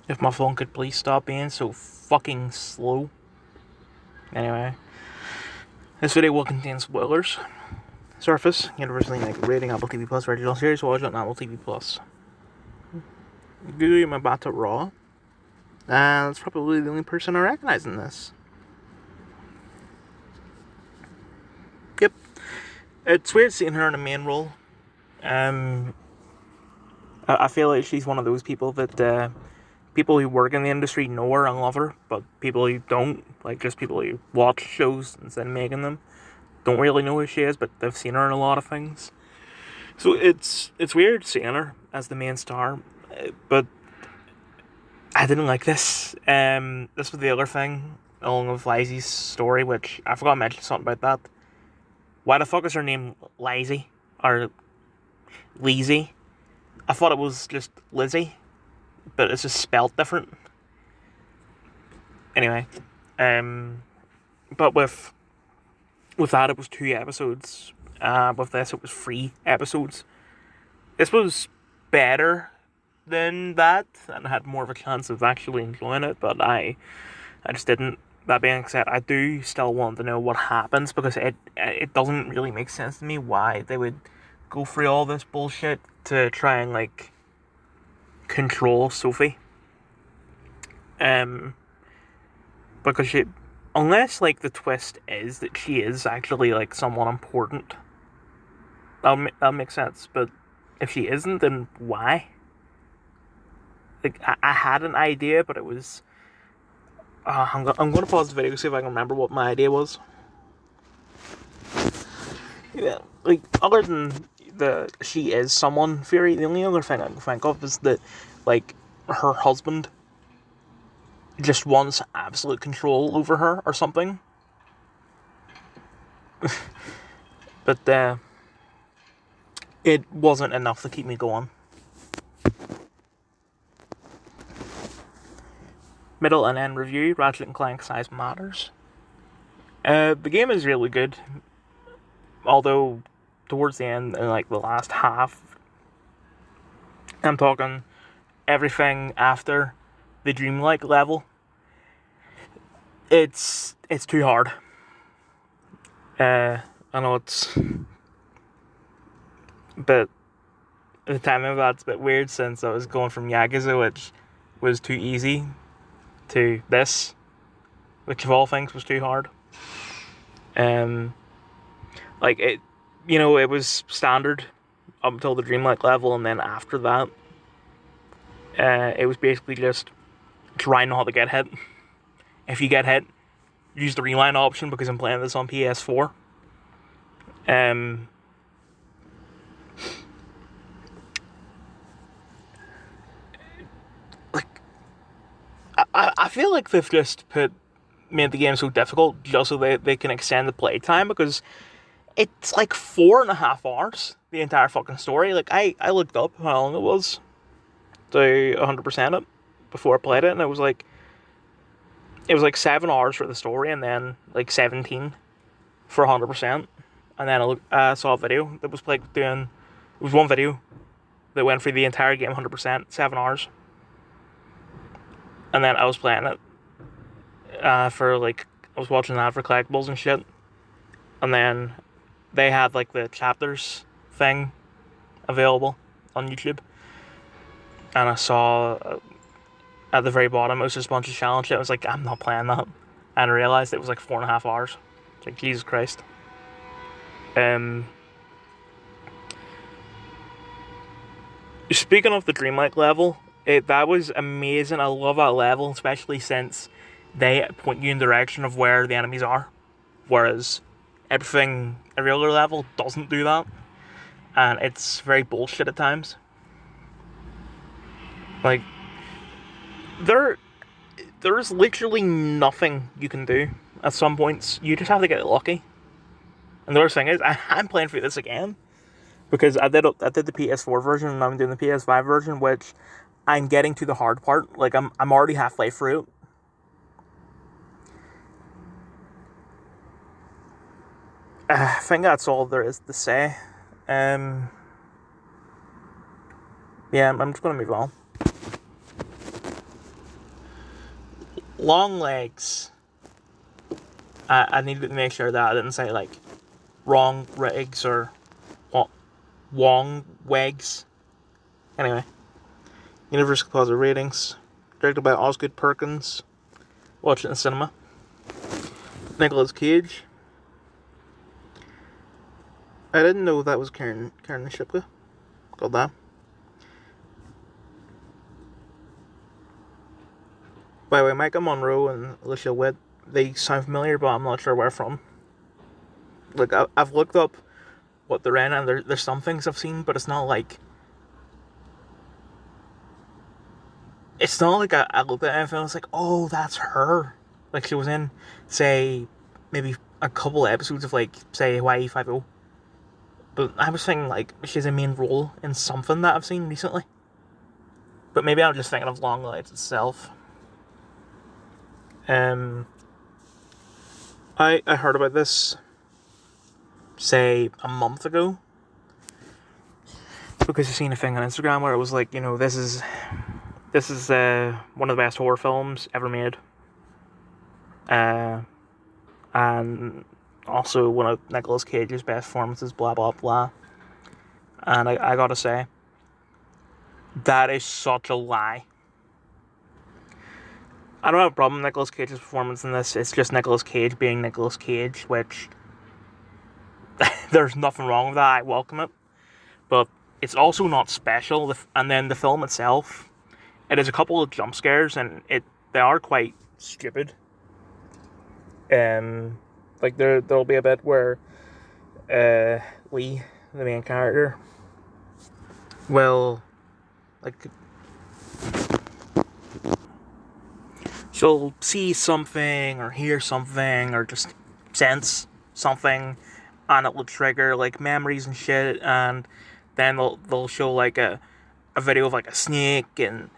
If my phone could please stop being so fucking slow. Anyway, this video will contain spoilers. Surface, universally negative rating, Apple TV Plus, original series, watch on Apple TV Plus. Google my battle raw. And that's probably the only person I recognize in this. Yep. It's weird seeing her in a main role. I feel like she's one of those people that people who work in the industry know her and love her, but people who don't, like just people who watch shows instead of making them, don't really know who she is, but they've seen her in a lot of things. So it's weird seeing her as the main star, but I didn't like this. This was the other thing, along with Lizzie's story, which I forgot to mention something about that. Why the fuck is her name Lizzie? Or Lizzie? I thought it was just Lizzie, but it's just spelled different. Anyway, but with that it was 2 episodes. With this it was 3 episodes. This was better than that, and I had more of a chance of actually enjoying it, but I just didn't. That being said, I do still want to know what happens, because it doesn't really make sense to me why they would go through all this bullshit to try and, like, control Sophie. Because unless, like, the twist is that she is actually, like, someone important, that'll make sense, but if she isn't, then why? Like, I had an idea, but it was... I'm going to pause the video to see if I can remember what my idea was. Yeah, like, other than the she is someone theory, the only other thing I can think of is that, like, her husband just wants absolute control over her or something. But it wasn't enough to keep me going. Middle and end review, Ratchet & Clank Size Matters. The game is really good, although towards the end, in like the last half, I'm talking everything after the dreamlike level, it's too hard. I know but the timing of that's a bit weird, since I was going from Yakuza, which was too easy, to this, which of all things was too hard. Like, it, it was standard up until the dreamlike level, and then after that, it was basically just trying not to get hit. If you get hit, use the rewind option, because I'm playing this on PS4. I feel like they've just made the game so difficult just so they can extend the playtime, because it's like 4.5 hours, the entire fucking story. Like, I looked up how long it was to 100% it before I played it, and it was like 7 hours for the story, and then like 17 for 100%. And then I saw a video that was it was one video that went through the entire game 100%, 7 hours. And then I was playing it for, like, I was watching that for collectibles and shit. And then they had, like, the chapters thing available on YouTube. And I saw at the very bottom, it was just a bunch of challenge shit. I was like, I'm not playing that. And I realized it was like 4.5 hours. It's like, Jesus Christ. Speaking of the dreamlike level, that was amazing. I love that level, especially since they point you in the direction of where the enemies are, whereas every other level doesn't do that, and it's very bullshit at times. Like, there's literally nothing you can do at some points. You just have to get lucky. And the worst thing is, I'm playing through this again, because I did the PS4 version, and I'm doing the PS5 version, which I'm getting to the hard part. Like, I'm already halfway through. I think that's all there is to say. Yeah, I'm just gonna move on. Longlegs. I needed to make sure that I didn't say like wrong rigs or wong wegs. Anyway, Universal Closet ratings. Directed by Osgood Perkins. Watch it in the cinema. Nicolas Cage. I didn't know that was Karen Shipka. God damn. By the way, Micah Monroe and Alicia Witt, they sound familiar, but I'm not sure where from. Like, I've looked up what they're in, and there's some things I've seen, but it's not like... It's not like I looked at it and I was like, oh, that's her. Like, she was in, say, maybe a couple of episodes of, like, say, Hawaii Five-0. But I was thinking, like, she's a main role in something that I've seen recently. But maybe I'm just thinking of Longlegs itself. I heard about this, say, a month ago. Because I've seen a thing on Instagram where it was like, you know, this is one of the best horror films ever made. And also one of Nicolas Cage's best performances, blah, blah, blah. And I gotta say, that is such a lie. I don't have a problem with Nicolas Cage's performance in this. It's just Nicolas Cage being Nicolas Cage, which there's nothing wrong with that. I welcome it. But it's also not special. And then the film itself, it has a couple of jump scares, and they are quite stupid. Like there'll be a bit where Lee, the main character, will like she'll see something or hear something or just sense something, and it will trigger like memories and shit, and then they'll show like a video of like a snake, and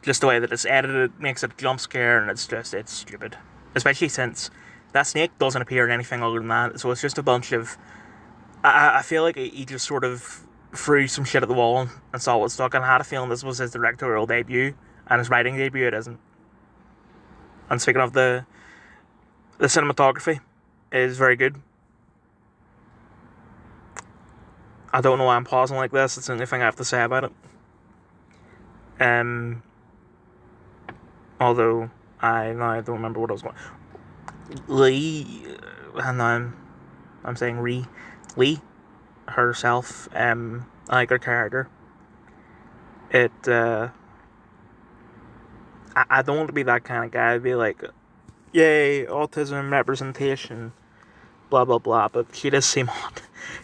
just the way that it's edited makes it a jump scare, and it's stupid. Especially since that snake doesn't appear in anything other than that, so it's just a bunch of... I feel like he just sort of threw some shit at the wall and saw what stuck, and I had a feeling this was his directorial debut, and his writing debut it isn't. And speaking of the cinematography is very good. I don't know why I'm pausing like this, it's the only thing I have to say about it. Although, I don't remember what I was going... Lee... I'm saying Lee herself, I like her character. I don't want to be that kind of guy. I'd be like, yay, autism representation, blah blah blah. But she does seem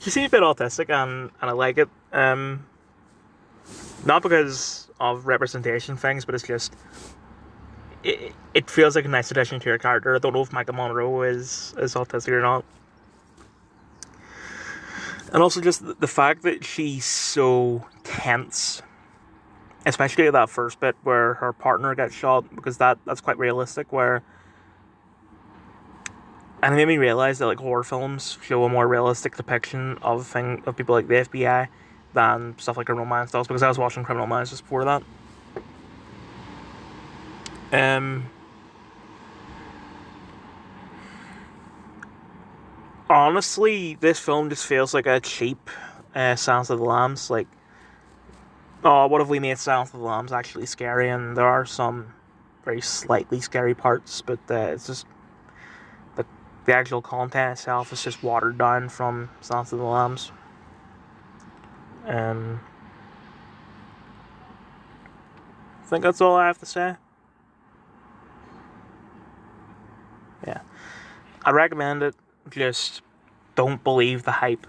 she seems a bit autistic, and I like it. Not because of representation things, but it's just it feels like a nice addition to your character. I don't know if Micah Monroe is autistic or not. And also just the fact that she's so tense. Especially that first bit where her partner gets shot, because that's quite realistic, and it made me realise that like horror films show a more realistic depiction of people like the FBI than stuff like Criminal Minds does, because I was watching Criminal Minds just before that. Honestly, this film just feels like a cheap Silence of the Lambs. Like, oh, what if we made Silence of the Lambs actually scary? And there are some very slightly scary parts, but it's just the actual content itself is just watered down from Silence of the Lambs. I think that's all I have to say. Yeah, I recommend it. Just don't believe the hype.